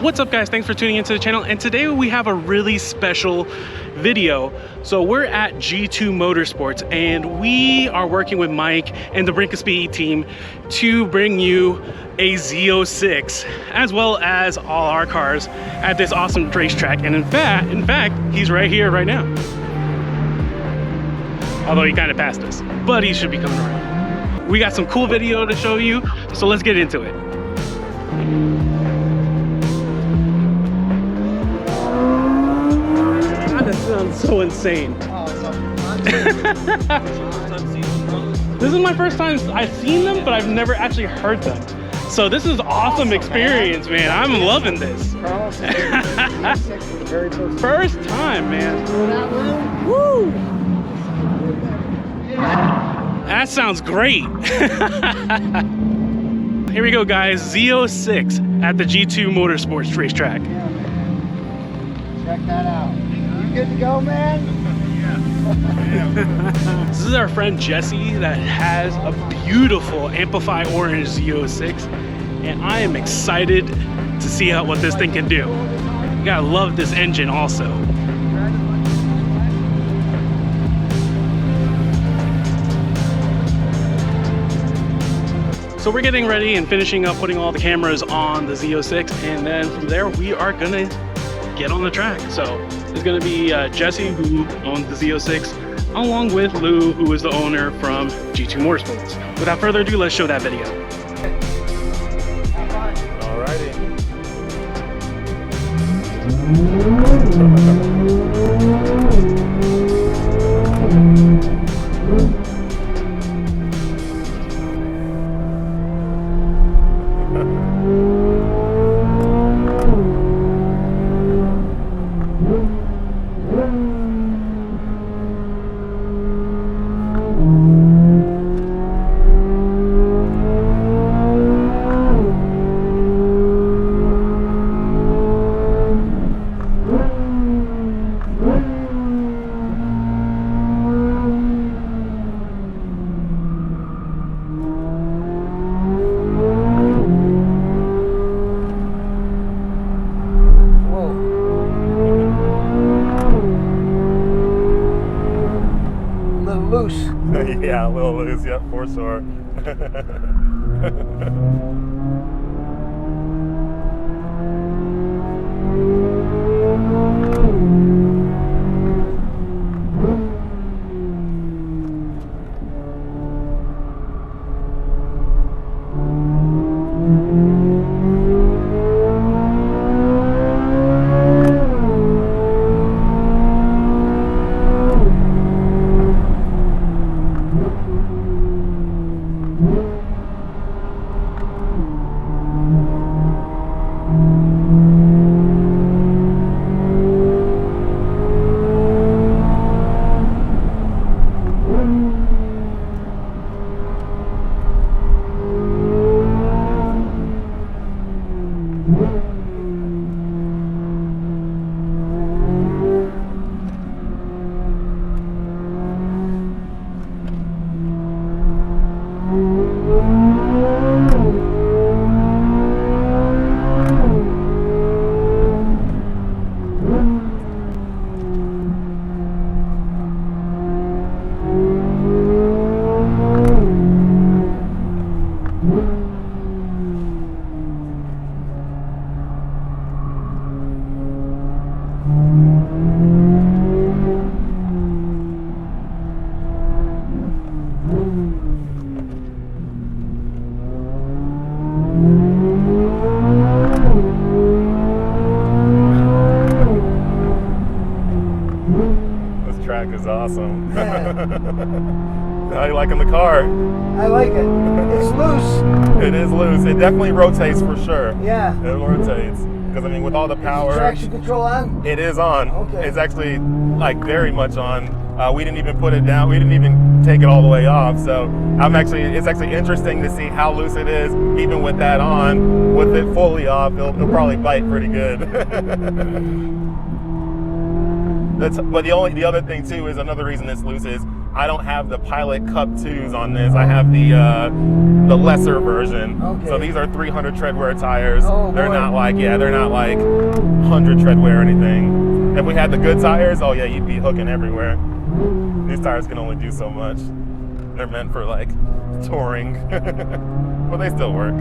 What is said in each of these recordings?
What's up, guys? Thanks for tuning into the channel, and today we have a really special video. So we're at G2 Motorsports and we are working with Mike and the Brink of Speed team to bring you a Z06 as well as all our cars at this awesome racetrack. And in fact, he's right here right now. Although he kind of passed us, but he should be coming around. We got some cool video to show you, so let's get into it. That sounds so insane. This is my first time I've seen them, but I've never actually heard them. So this is awesome experience, man. I'm loving this. First time, man. Woo! That sounds great. Here we go, guys. Z06 at the G2 Motorsports Racetrack. Check that out. You good to go, man? This is our friend Jesse that has a beautiful Amplify Orange Z06, and I am excited to see what this thing can do. You gotta love this engine also. So we're getting ready and finishing up putting all the cameras on the Z06, and then from there we are gonna get on the track. So it's gonna be Jesse, who owns the Z06, along with Lou, who is the owner from G2 Motorsports. Without further ado, let's show that video. Yeah, a little loose, yep, for sure. Is awesome. Yeah. How you liking the car? I like it. It's loose. It is loose. It definitely rotates for sure. Yeah. It rotates. Because I mean, with all the power. Is the traction control on? It is on. Okay. It's actually like very much on. We didn't even put it down. We didn't even take it all the way off. So it's actually interesting to see how loose it is, even with that on. With it fully off, it'll probably bite pretty good. But the other thing too is another reason it's loose is I don't have the Pilot Cup 2s on this. I have the lesser version. Okay. So these are 300 treadwear tires. Oh, they're boy. not like, yeah, they're not like 100 treadwear or anything. If we had the good tires, oh yeah, you'd be hooking everywhere. These tires can only do so much. They're meant for like touring, but they still work.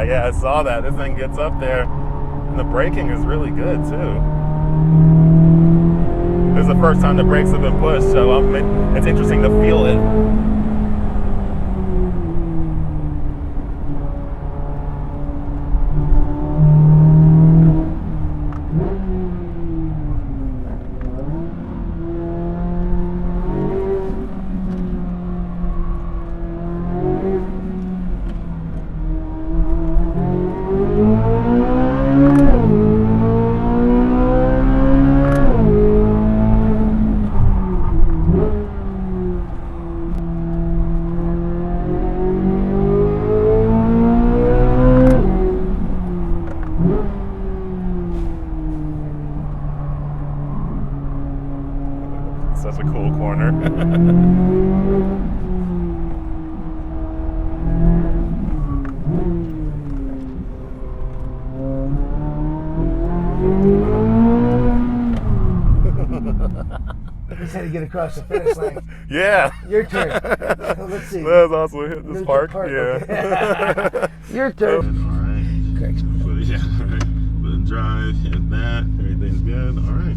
Yeah, I saw that. This thing gets up there, and the braking is really good too. This is the first time the brakes have been pushed, so it's interesting to feel it. Such a cool corner. Just had to get across the finish line. Yeah. Your turn. Let's see. Let's also hit this park. Okay. Yeah. Your turn. All right. Correct. Yeah. All right. Then drive, hit that. Everything's good. All right.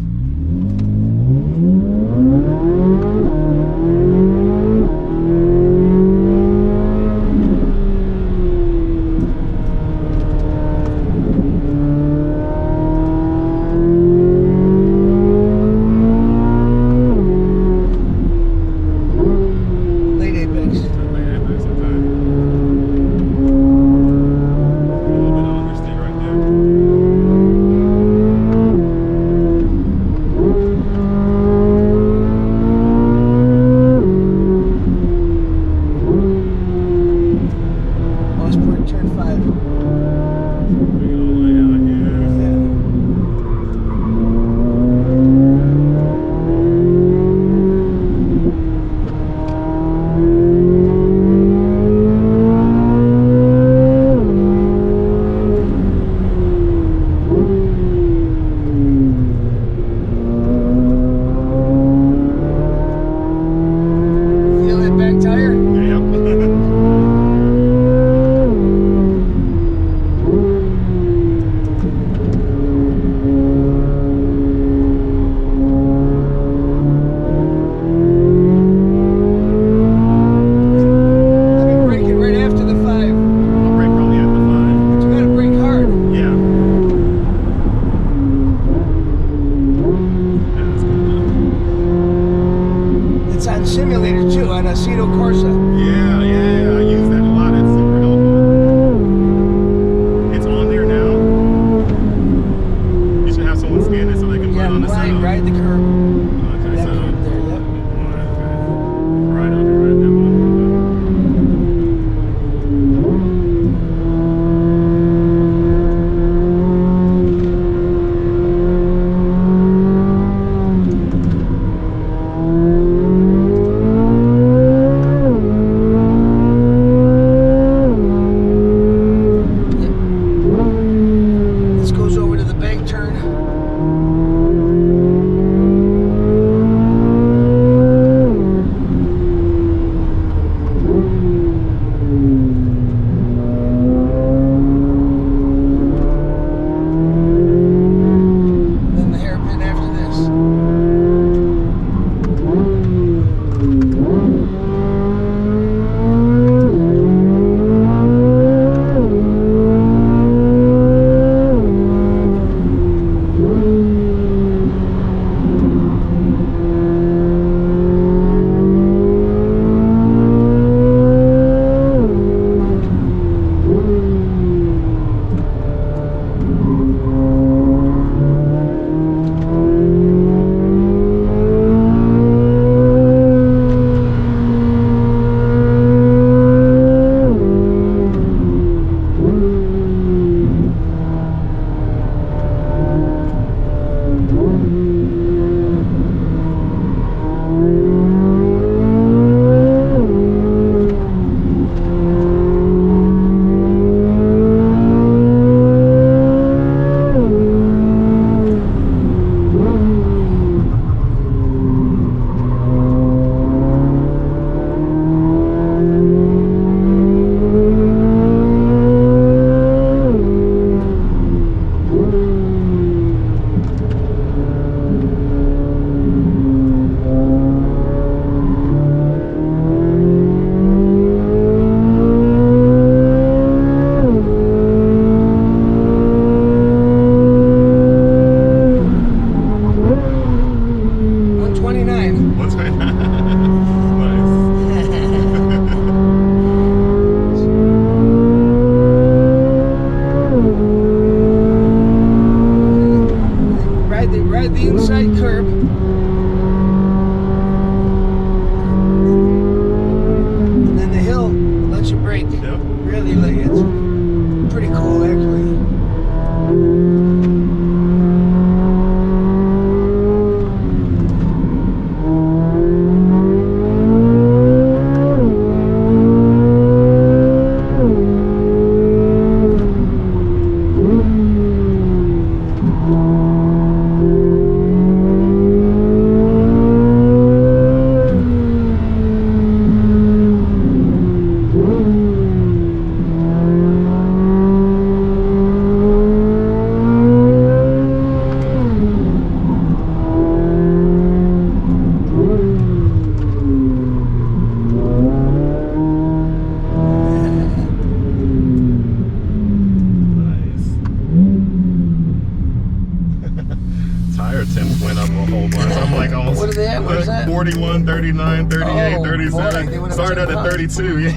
129. 129. Ride the inside curb. And then the hill lets you brake. Yep. Really, it's pretty cool actually. Tire temps went up a whole bunch. I'm like, oh, What are they at? What is that? 41, 39, 38, Oh, boy, they 37. went up Started 10 at 32, yeah.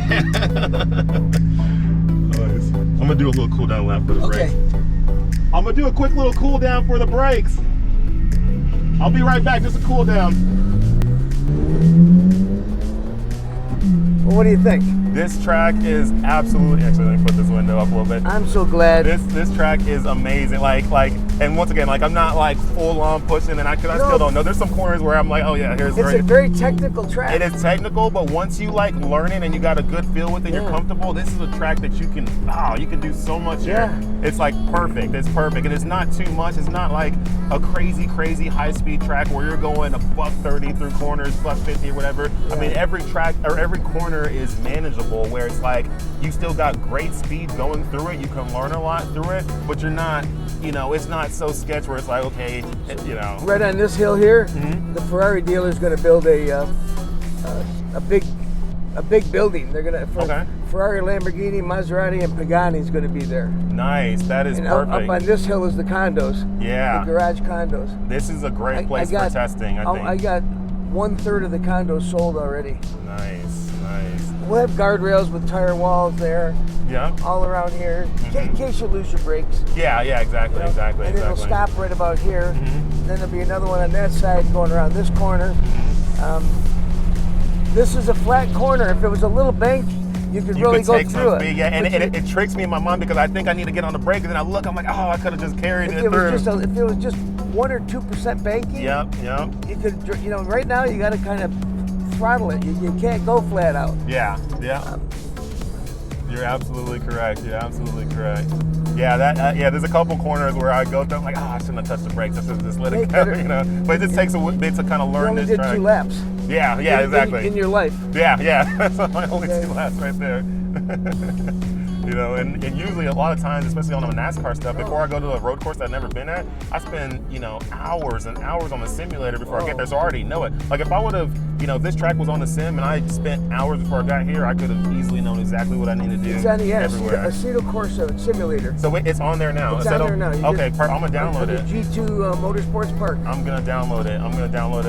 Nice. I'm gonna do a little cool down lap for the Okay. brakes. I'm gonna do a quick little cool down for the brakes. I'll be right back, just a cool down. Well, what do you think? This track is absolutely, actually let me put this window up a little bit. I'm so glad. This track is amazing. Like, and once again, like I'm not like full on pushing, and I still don't know. There's some corners where I'm like, oh yeah, here's. It's a very technical track. It is technical, but once you like learn it and you got a good feel with it, you're comfortable. This is a track that you can do so much here. It's like perfect. It's perfect, and it's not too much. It's not like a crazy high speed track where you're going a buck 30 through corners, buck 50 or whatever. I mean, every track or every corner is manageable, where it's like you still got great speed going through it. You can learn a lot through it, but you're not, it's not so sketch where it's like, okay, Right on this hill here, the Ferrari dealer is going to build a big building. They're going to Ferrari, Lamborghini, Maserati, and Pagani is going to be there. Nice, that is perfect. Up on this hill is the condos. Yeah, the garage condos. This is a great place for testing. I think I got 1/3 of the condos sold already. Nice. We'll have guardrails with tire walls there. Yeah. All around here, in case you lose your brakes. Yeah, exactly, exactly. And it'll stop right about here. Then there'll be another one on that side going around this corner. This is a flat corner. If it was a little bank, you could really go through it. Yeah, and it tricks me in my mind because I think I need to get on the brake, and then I look, I'm like, oh, I could have just carried it through. If it was just 1 or 2% banking, you could, right now you got to kind of throttle it. You can't go flat out. Yeah. You're absolutely correct. Yeah, there's a couple corners where I go through, I'm like, I shouldn't have touched the brakes. I should have just let it go, But it just takes a bit to kind of learn this track. You only did 2 laps. Yeah, exactly. In your life. Yeah. That's my only 2 laps right there. And usually a lot of times, especially on the NASCAR stuff, before I go to a road course that I've never been at, I spend, hours and hours on the simulator before I get there, so I already know it. Like if I would have, if this track was on the sim and I spent hours before I got here, I could have easily known exactly what I need to do. It's on everywhere. a G2 Corsa simulator. So it's on there now? It's on there now. Okay, I'm going to download it. G2 Motorsports Park. I'm going to download it.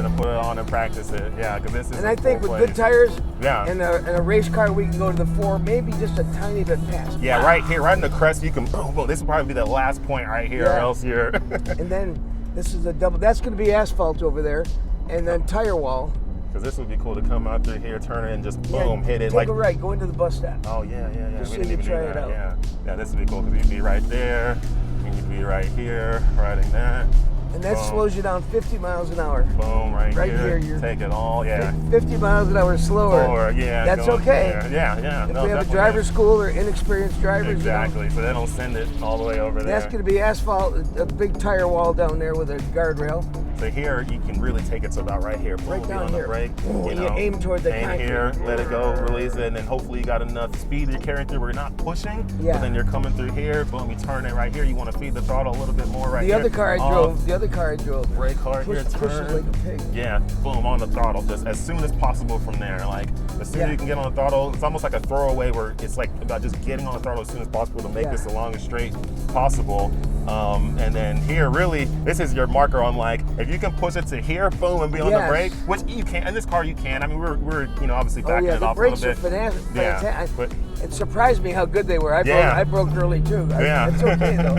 and put it on and practice it. Yeah, because this is And I think with good tires and a race car, we can go to the 4, maybe just a tiny bit past. Yeah, right here, right in the crest, you can boom. This will probably be the last point right here, or else you're. And then this is a double. That's going to be asphalt over there, and then tire wall. Because this would be cool to come out through here, turn it, and just boom, hit it. Take a right, go into the bus stop. Oh yeah. Just We so didn't you even try do it that. out. Yeah, this would be cool because you'd be right there, and you'd be right here, riding that. And that slows you down 50 miles an hour. Boom, right here. You're Take it all, 50 miles an hour slower. That's okay. Yeah. If we have a driver's school or inexperienced drivers. Exactly, so they don't send it all the way over there. That's going to be asphalt, a big tire wall down there with a guardrail. So here, you can really take it to about right here. Right down on here. The brake, you aim toward the concrete. Here, let it go, release it, and then hopefully you got enough speed you're carrying through where you're not pushing, but then you're coming through here, boom, you turn it right here. You want to feed the throttle a little bit more right here. The other car I drove. Brake hard here, pushes like a pig. Yeah, boom, on the throttle, just as soon as possible from there. Like, as soon as you can get on the throttle, it's almost like a throwaway where it's like about just getting on the throttle as soon as possible to make this the longest straight possible. And then here, really, this is your marker on like, if if you can push it to here, boom, and be on the brake, which you can. In this car, you can. I mean, we're you know, obviously backing it off a little bit. The brakes are fantastic. Yeah, but it surprised me how good they were. I broke early too. It's okay though.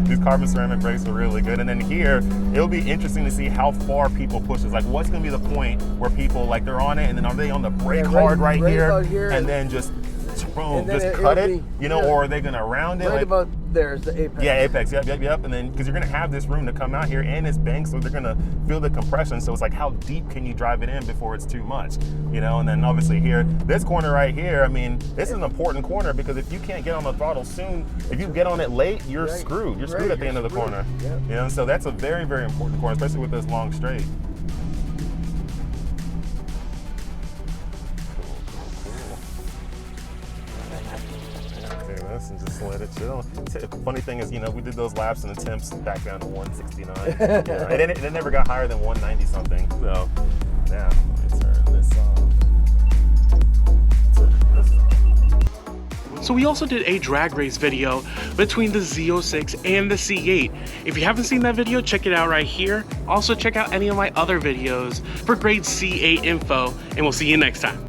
These carbon ceramic brakes are really good. And then here, it'll be interesting to see how far people push this. Like, what's going to be the point where people, like, they're on it, and then are they on the brake hard right here, and then just boom, just cut it, you know, or are they going to round it? Right about there's the apex. Yeah, apex, yep. And then, because you're going to have this room to come out here, and it's banked, so they're going to feel the compression. So it's like, how deep can you drive it in before it's too much, you know? And then obviously here, this corner right here, I mean, this is an important corner, because if you can't get on the throttle soon, if you get on it late, you're screwed. You're screwed at the end of the corner. Yep. You know, so that's a very, very important corner, especially with this long straight. And just let it chill. Funny thing is, you know, we did those laps and the temps back down to 169. It never got higher than 190 something. So now let me turn this off. So we also did a drag race video between the Z06 and the C8. If you haven't seen that video, check it out right here. Also check out any of my other videos for great C8 info, and we'll see you next time.